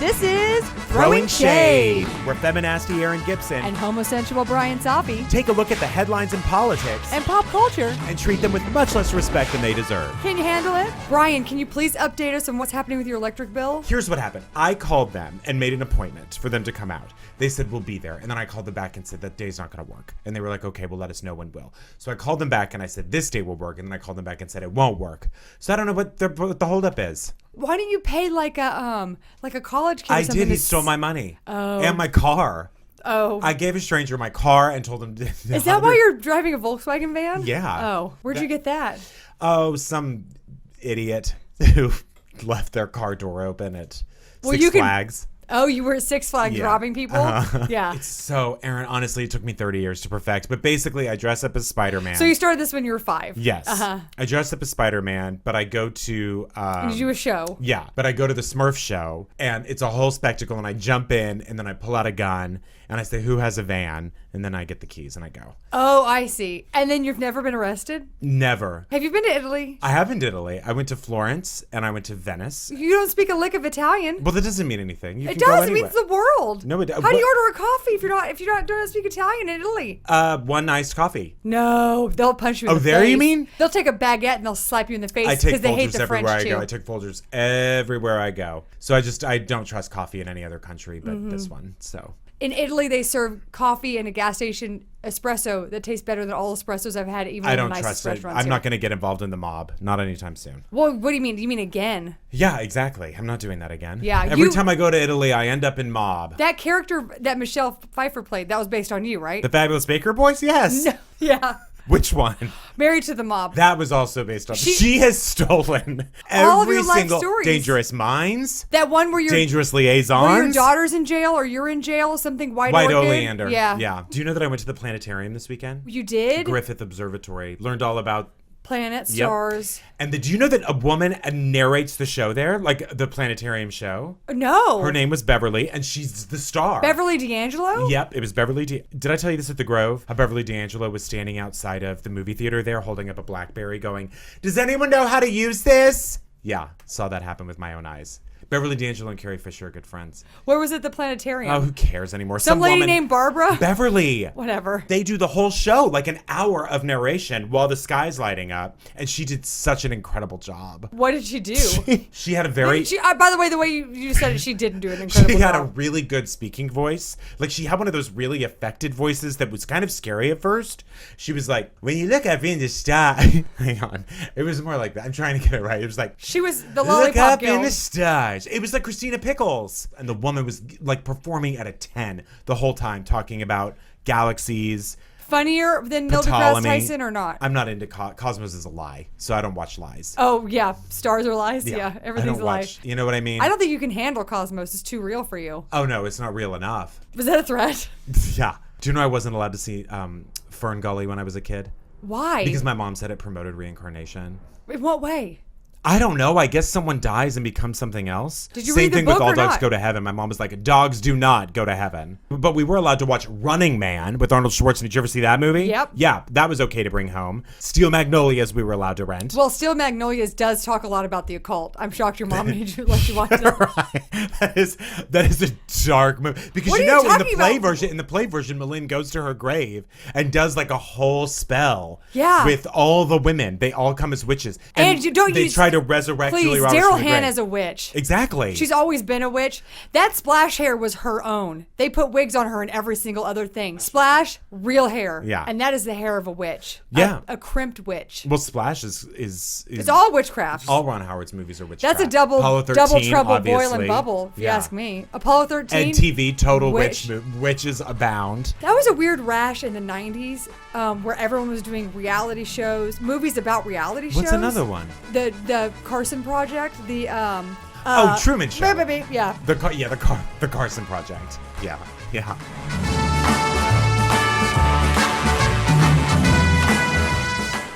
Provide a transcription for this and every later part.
this is Throwing Shade. We're feminasty Aaron Gibson. And homosensual Brian Safi. Take a look at the headlines in politics. And pop culture. And treat them with much less respect than they deserve. Can you handle it? Brian, can you please update us on what's happening with your electric bill? Here's what happened. I called them and made an appointment for them to come out. They said, we'll be there. And then I called them back and said, that day's not going to work. And they were like, okay, well, let us know when will. So I called them back and I said, this day will work. And then I called them back and said, it won't work. So I don't know what the holdup is. Why don't you pay like a college kid or something? I did. He stole my money. Oh. And my car. Oh. I gave a stranger my car and told him... Is that why you're driving a Volkswagen van? Yeah. Oh. Where'd you get that? Oh, some idiot who left their car door open at Six Flags. Oh, you were at Six Flags robbing people? Uh-huh. Yeah. It's so, Aaron, honestly, it took me 30 years to perfect. But basically, I dress up as Spider-Man. So you started this when you were 5? Yes. Uh-huh. I dress up as Spider-Man, but I go to... you do a show? Yeah, but I go to the Smurf show, and it's a whole spectacle, and I jump in, and then I pull out a gun, and I say, who has a van? And then I get the keys, and I go. Oh, I see. And then you've never been arrested? Never. Have you been to Italy? I have been to Italy. I went to Florence, and I went to Venice. You don't speak a lick of Italian. Well, that doesn't mean anything. It does. It means the world. No, it does. How do you order a coffee if you don't speak Italian in Italy? One iced coffee. No, they'll punch you in the face. Oh, there you mean? They'll take a baguette and they'll slap you in the face because they hate the French too. I take Folgers everywhere I go. So I don't trust coffee in any other country but this one. So in Italy, they serve coffee in a gas station espresso that tastes better than all espressos I've had, even in the nicest restaurants. I'm not going to get involved in the mob. Not anytime soon. Well, what do you mean? Do you mean again? Yeah, exactly. I'm not doing that again. Yeah. Every time I go to Italy, I end up in mob. That character that Michelle Pfeiffer played, that was based on you, right? The Fabulous Baker Boys? Yes. No, yeah. Which one? Married to the Mob. That was also based on... She has stolen all of your every life single... stories. Dangerous Minds. That one where you're... Dangerous Liaisons. Where your daughter's in jail or you're in jail, something White Orchid. Oleander. Yeah. Yeah. Do you know that I went to the planetarium this weekend? You did? Griffith Observatory. Learned all about... planets, stars. And did you know that a woman narrates the show there? Like the planetarium show? No. Her name was Beverly, and she's the star. Beverly D'Angelo? Yep, it was Beverly Did I tell you this at the Grove? How Beverly D'Angelo was standing outside of the movie theater there holding up a BlackBerry going, does anyone know how to use this? Yeah, saw that happen with my own eyes. Beverly D'Angelo and Carrie Fisher are good friends. Where was it? The planetarium? Oh, who cares anymore? Some lady named Barbara? Beverly. Whatever. They do the whole show, like an hour of narration while the sky's lighting up. And she did such an incredible job. What did she do? She had a very... by the way, the way you said it, she didn't do an incredible job. She had a really good speaking voice. Like, she had one of those really affected voices that was kind of scary at first. She was like, when you look up in the sky... Hang on. It was more like that. I'm trying to get it right. It was like... She was the Lollipop Look up Guild. in the stars. It was like Christina Pickles. And the woman was like performing at a 10 the whole time, talking about galaxies. Funnier than Neil deGrasse Tyson or not? I'm not into Cosmos is a lie, so I don't watch lies. Oh, yeah. Stars are lies? Yeah. Everything's a lie. You know what I mean? I don't think you can handle Cosmos. It's too real for you. Oh, no, it's not real enough. Was that a threat? Yeah. Do you know I wasn't allowed to see Fern Gully when I was a kid? Why? Because my mom said it promoted reincarnation. In what way? I don't know. I guess someone dies and becomes something else. Did you Same read the thing book with All or Dogs not? Go to Heaven. My mom was like, dogs do not go to heaven. But we were allowed to watch Running Man with Arnold Schwarzenegger. Did you ever see that movie? Yep. Yeah, that was okay to bring home. Steel Magnolias we were allowed to rent. Well, Steel Magnolias does talk a lot about the occult. I'm shocked your mom made you let you watch it. Right. That is a dark movie. Because What are you you know, in talking the play version, Malin goes to her grave and does like a whole spell. Yeah. With all the women. They all come as witches. And they try to resurrect Julia Roberts Daryl from the grave. Hannah's a witch. Exactly. She's always been a witch. That Splash hair was her own. They put wigs on her and every single other thing. Splash, real hair. Yeah. And that is the hair of a witch. Yeah. A crimped witch. Well, Splash is It's all witchcraft. all Ron Howard's movies are witchcraft. That's a double Apollo 13, trouble obviously. boil and bubble, if you ask me. Apollo 13. And TV, total Witch. witches abound. That was a weird rash in the 90s where everyone was doing reality shows, movies about reality shows. What's another one? The Carson Project, the Truman Show. Yeah. The Carson Project. Yeah.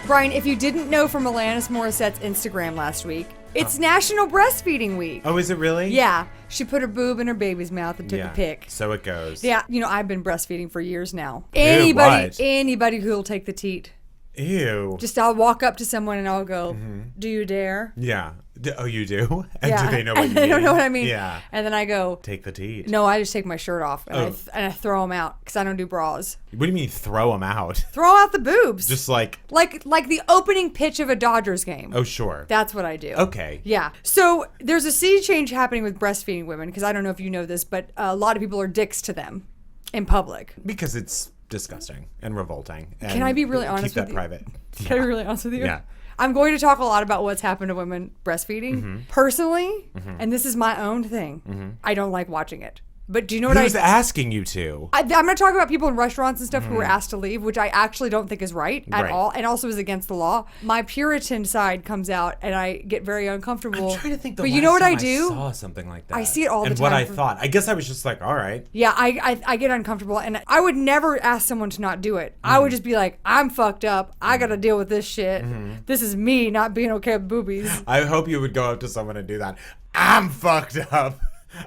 Brian, if you didn't know from Alanis Morissette's Instagram last week, it's National Breastfeeding Week. Oh, is it really? Yeah. She put her boob in her baby's mouth and took a pic. So it goes. Yeah. I've been breastfeeding for years now. Ew, what? Anybody who'll take the teat. Ew. Just I'll walk up to someone and I'll go, do you dare? Yeah. Oh, you do? And Yeah. do they know what you mean? They don't know what I mean. Yeah. And then I go, Take the teat. no, I just take my shirt off and, Oh. I throw them out because I don't do bras. What do you mean throw them out? Throw out the boobs. Just like, like the opening pitch of a Dodgers game. oh, sure. That's what I do. Okay. Yeah. So there's a sea change happening with breastfeeding women because I don't know if you know this, but a lot of people are dicks to them in public. Because it's disgusting and revolting. And Can I be really honest keep with that you? private. Can I be really honest with you? Yeah. I'm going to talk a lot about what's happened to women breastfeeding. Personally, and this is my own thing, I don't like watching it. But do you know what Who's asking you to? I'm going to talk about people in restaurants and stuff who were asked to leave, which I actually don't think is right at Right. all, and also is against the law. My Puritan side comes out, and I get very uncomfortable. I'm trying to think. But you know what I do? saw something like that. I see it all the and what time I thought. I guess I was just like, all right. Yeah, I get uncomfortable, and I would never ask someone to not do it. I would just be like, I'm fucked up. I got to deal with this shit. This is me not being okay with boobies. I hope you would go up to someone and do that. I'm fucked up.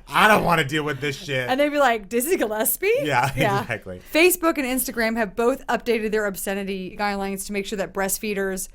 I don't want to deal with this shit. And they'd be like, "This is Gillespie?" Yeah, exactly. Facebook and Instagram have both updated their obscenity guidelines to make sure that breastfeeders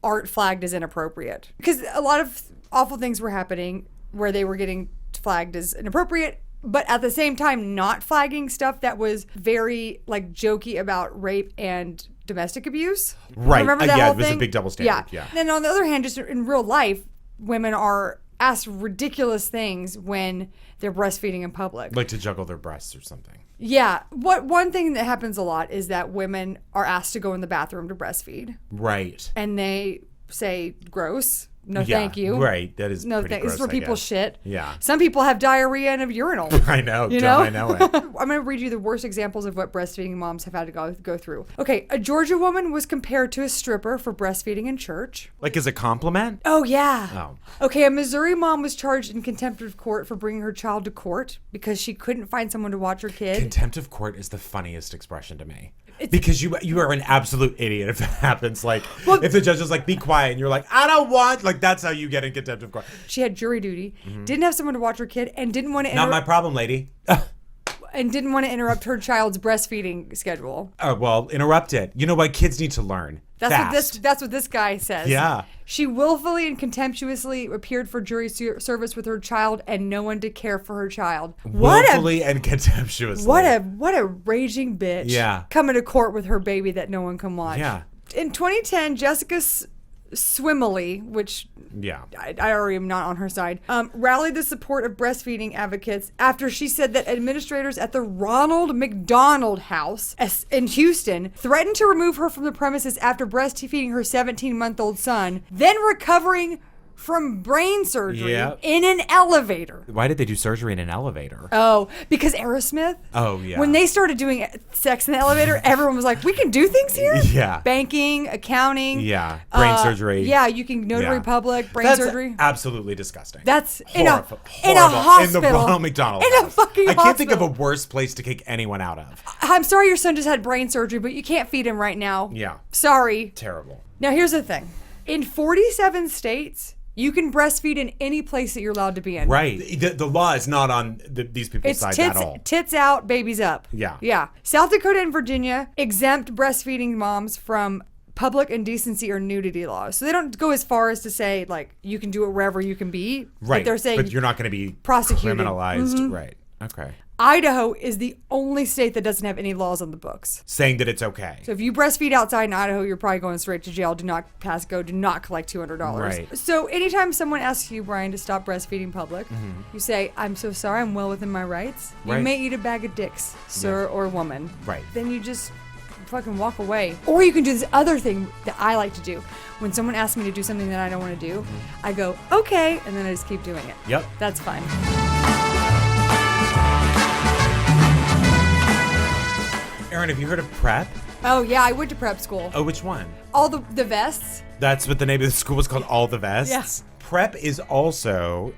aren't flagged as inappropriate. Because a lot of awful things were happening where they were getting flagged as inappropriate, but at the same time not flagging stuff that was very like jokey about rape and domestic abuse. Right. Remember that yeah, whole it was thing? a big double standard. Yeah. And then on the other hand, just in real life, women are asked ridiculous things when they're breastfeeding in public. Like to juggle their breasts or something. Yeah. One thing that happens a lot is that women are asked to go in the bathroom to breastfeed. Right. And they say, gross. No, Yeah, thank you. Right. That is No, pretty thanks. This is gross, where I people guess. shit. Yeah. Some people have diarrhea in a urinal. I know. You Joe, know? I know it. I'm going to read you the worst examples of what breastfeeding moms have had to go through. Okay, a Georgia woman was compared to a stripper for breastfeeding in church. Like as a compliment? Oh, yeah. Oh. Okay, a Missouri mom was charged in contempt of court for bringing her child to court because she couldn't find someone to watch her kid. Contempt of court is the funniest expression to me. Because you are an absolute idiot if that happens. Like, if the judge is like, be quiet, and you're like, I don't want, like, that's how you get in contempt of court. She had jury duty, didn't have someone to watch her kid, and didn't want to Not my problem, lady. interrupt her child's breastfeeding schedule. Well, interrupt it. You know what? Kids need to learn. That's what this guy says. Yeah. She willfully and contemptuously appeared for jury service with her child, and no one did care for her child. Willfully and contemptuously. What a raging bitch. Yeah. Coming to court with her baby that no one can watch. Yeah. In 2010, Jessica Swimley, which Yeah. I already am not on her side, rallied the support of breastfeeding advocates after she said that administrators at the Ronald McDonald House in Houston threatened to remove her from the premises after breastfeeding her 17-month-old son, then recovering from brain surgery Yep. in an elevator. Why did they do surgery in an elevator? Oh, because Aerosmith? Oh, yeah. When they started doing sex in the elevator, everyone was like, we can do things here? Yeah. Banking, accounting. Yeah. Brain surgery. Yeah, you can notary Yeah. public, brain That's surgery. absolutely disgusting. That's Horrible. in a hospital. In the Ronald McDonald In a House. fucking I can't think of a hospital. worse place to kick anyone out of. I'm sorry your son just had brain surgery, but you can't feed him right now. Yeah. Sorry. Terrible. Now, here's the thing. In 47 states, you can breastfeed in any place that you're allowed to be in. Right. The law is not on these people's It's side tits, at all. tits out, babies up. Yeah. Yeah. South Dakota and Virginia exempt breastfeeding moms from public indecency or nudity laws. So they don't go as far as to say, like, you can do it wherever you can be. Right. But they're saying but you're not going to be prosecuted. criminalized. Right. Okay. Idaho is the only state that doesn't have any laws on the books. Saying that it's okay. So if you breastfeed outside in Idaho, you're probably going straight to jail. Do not pass go. Do not collect $200. Right. So anytime someone asks you, Brian, to stop breastfeeding public, you say, I'm so sorry. I'm well within my rights. You Right. may eat a bag of dicks, sir or woman. Right. Then you just fucking walk away. Or you can do this other thing that I like to do. When someone asks me to do something that I don't want to do, I go, okay, and then I just keep doing it. Yep. That's fine. Aaron, have you heard of prep? Oh, yeah, I went to prep school. Oh, which one? All the vests. That's what the name of the school was called, All the Vests. Yes. Prep is also,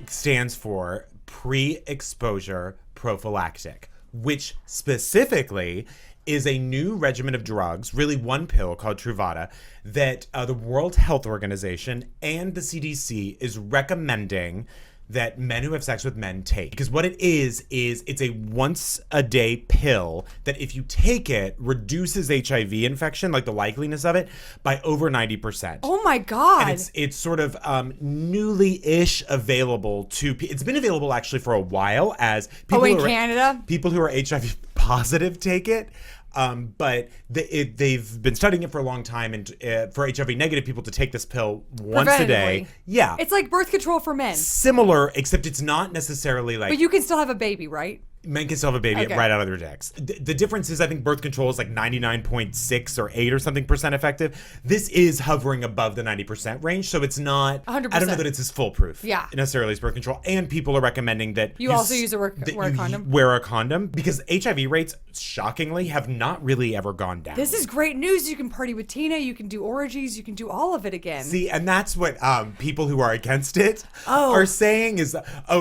stands for pre-exposure prophylactic, which specifically is a new regimen of drugs, really one pill called Truvada, that the World Health Organization and the CDC is recommending that men who have sex with men take. Because what it is it's a once a day pill that if you take it reduces HIV infection, like the likeliness of it, by over 90%. Oh my God. And it's sort of newly-ish available to, it's been available actually for a while as people in Canada? People who are HIV positive take it. But they've been studying it for a long time, and for HIV negative people to take this pill once a day. Yeah. It's like birth control for men. Similar, except it's not necessarily like... But you can still have a baby, right? Men can still have a baby right out of their dicks. The difference is I think birth control is like 99.6 or 8 or something percent effective. This is hovering above the 90% range, so it's not... 100%. I don't know that it's as foolproof. Yeah. Necessarily as birth control. And people are recommending that... You also wear a condom? Wear a condom, because HIV rates, shockingly, have not really ever gone down. This is great news. You can party with Tina. You can do orgies. You can do all of it again. See, and that's what people who are against it are saying is,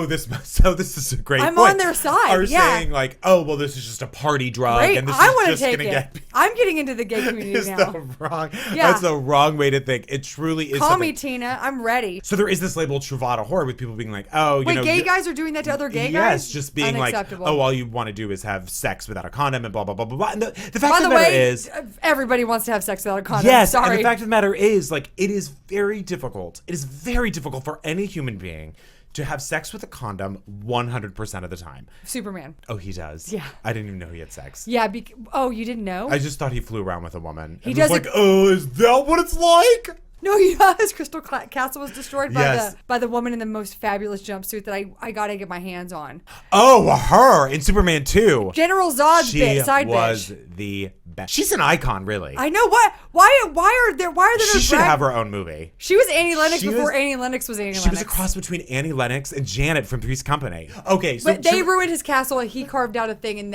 this is a great point. I'm on their side. Saying like, oh, well, this is just a party drug, great. and this I is just take going to get... I'm getting into the gay community now. That's the wrong way to think. It truly is. Call me Tina. I'm ready. So there is this label Truvada whore with people being like, oh, Wait, gay guys are doing that to other gay guys? Yes, just being like, oh, all you want to do is have sex without a condom and blah, blah, blah, blah, blah. And the fact of the matter is... everybody wants to have sex without a condom. Yes, Sorry. and the fact of the matter is, like, it is very difficult. It is very difficult for any human being to have sex with a condom 100% of the time. Superman. Oh, he does? Yeah. I didn't even know he had sex. Yeah. You didn't know? I just thought he flew around with a woman. He and does was like, oh, is that what it's like? No, his crystal castle was destroyed by the woman in the most fabulous jumpsuit that I gotta get my hands on. Oh, her in Superman 2. General Zod's side bitch. She was the best. She's an icon, really. I know. Why are there no She should have her own movie. She was Annie Lennox before Annie Lennox was Annie Lennox. She was a cross between Annie Lennox and Janet from Three's Company. Okay, so but they ruined his castle. He carved out a thing, and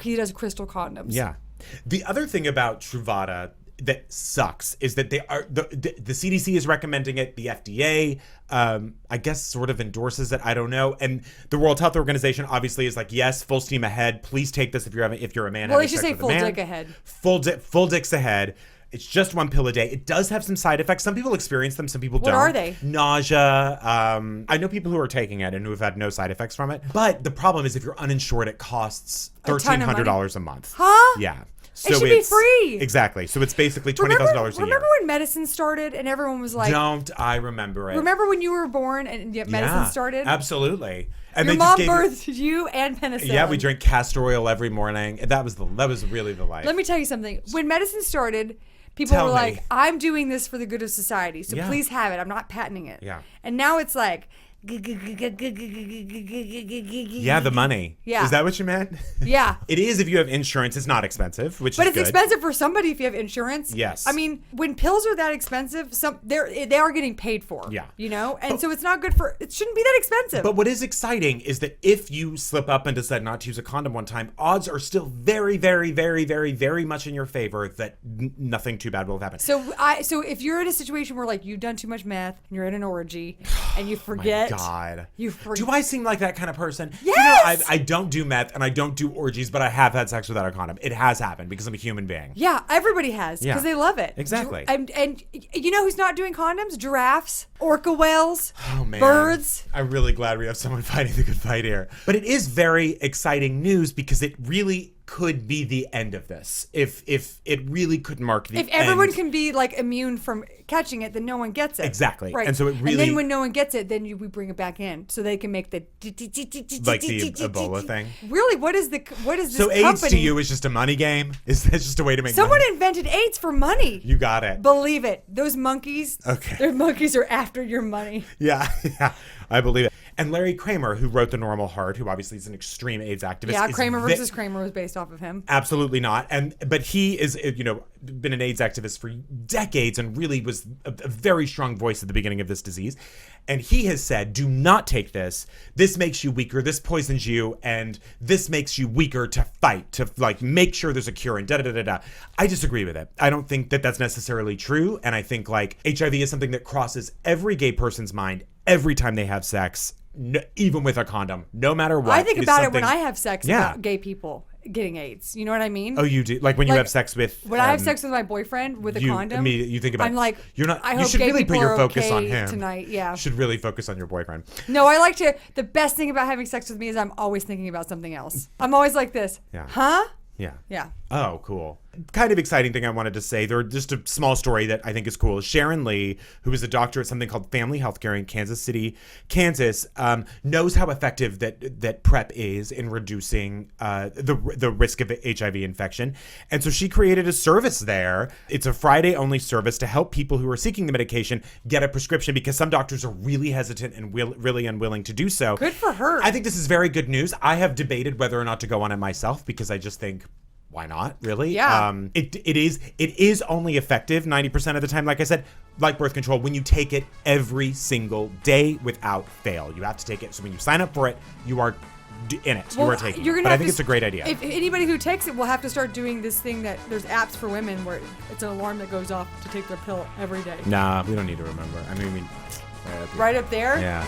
he does crystal condoms. Yeah. The other thing about Truvada that sucks is that they are the CDC is recommending it. The FDA, I guess, sort of endorses it. I don't know. And the World Health Organization obviously is like, yes, full steam ahead. Please take this if you're a man. Well, they should say full dick ahead. Full dicks ahead. It's just one pill a day. It does have some side effects. Some people experience them. Some people don't. What are they? Nausea. I know people who are taking it and who have had no side effects from it. But the problem is if you're uninsured, it costs $1,300 a month. Huh? Yeah. So it should be free. Exactly. So it's basically $20,000 a year. Remember when medicine started and everyone was like... Don't I remember it. Remember when you were born and medicine started? Absolutely. And your mom birthed you and penicillin. Yeah, we drank castor oil every morning. That was really the life. Let me tell you something. When medicine started... People were like, I'm doing this for the good of society, so please have it. I'm not patenting it. Yeah. And now it's like... Yeah, the money. Yeah. Is that what you meant? Yeah. It is if you have insurance. It's not expensive, which is good. But it's expensive for somebody if you have insurance. Yes. I mean, when pills are that expensive, they are getting paid for. Yeah. You know? And so it's not good for... It shouldn't be that expensive. But what is exciting is that if you slip up and decide not to use a condom one time, odds are still very, very, very, very, very much in your favor that nothing too bad will happen. So if you're in a situation where like you've done too much meth and you're in an orgy and you forget... God. Do I seem like that kind of person? Yes! I don't do meth and I don't do orgies, but I have had sex without a condom. It has happened because I'm a human being. Yeah, everybody has because they love it. Exactly. And you know who's not doing condoms? Giraffes, orca whales, man. Birds. I'm really glad we have someone fighting the good fight here. But it is very exciting news because it really could be the end of this. If it really could mark the end. If everyone can be like immune from catching it, then no one gets it. Exactly. Right. And so it really... And then when no one gets it, then we bring it back in so they can make the... Like the Ebola thing? Really? What is this So company? AIDS to you is just a money game? Is that just a way to make Someone money? invented AIDS for money. You got it. Believe it. Those monkeys. Okay. Their monkeys are after your money. Yeah, I believe it. And Larry Kramer, who wrote The Normal Heart, who obviously is an extreme AIDS activist. Yeah, Kramer versus Kramer was based off of him. Absolutely not. But he is, been an AIDS activist for decades and really was a very strong voice at the beginning of this disease. And he has said, do not take this. This makes you weaker. This poisons you. And this makes you weaker to fight, to like make sure there's a cure and da-da-da-da-da. I disagree with it. I don't think that that's necessarily true. And I think like HIV is something that crosses every gay person's mind every time they have sex, even with a condom, no matter what. I think about it when I have sex about gay people. getting AIDS. You know what I mean? Oh, you do? Like when you Like, have sex with... When I have sex with my boyfriend with a condom, immediately you think about... I'm like, you're not. I You hope should gay really put people your are focus on okay him tonight. Yeah. You should really focus on your boyfriend. No, I like to... The best thing about having sex with me is I'm always thinking about something else. I'm always like this. Yeah. Huh? Yeah. Yeah. Oh, cool. Kind of exciting thing I wanted to say. There, just a small story that I think is cool. Sharon Lee, who is a doctor at something called Family Healthcare in Kansas City, Kansas, knows how effective that PrEP is in reducing the risk of HIV infection. And so she created a service there. It's a Friday-only service to help people who are seeking the medication get a prescription because some doctors are really hesitant and really unwilling to do so. Good for her. I think this is very good news. I have debated whether or not to go on it myself because I just think... Why not? Really? Yeah. It is only effective 90% of the time, like I said, like birth control, when you take it every single day without fail. You have to take it. So when you sign up for it, you are in it. Well, you are taking you're it. gonna But I have think to it's a great idea. If anybody who takes it will have to start doing this thing that there's apps for women where it's an alarm that goes off to take their pill every day. Nah, we don't need to remember. I mean, Right up there? Yeah.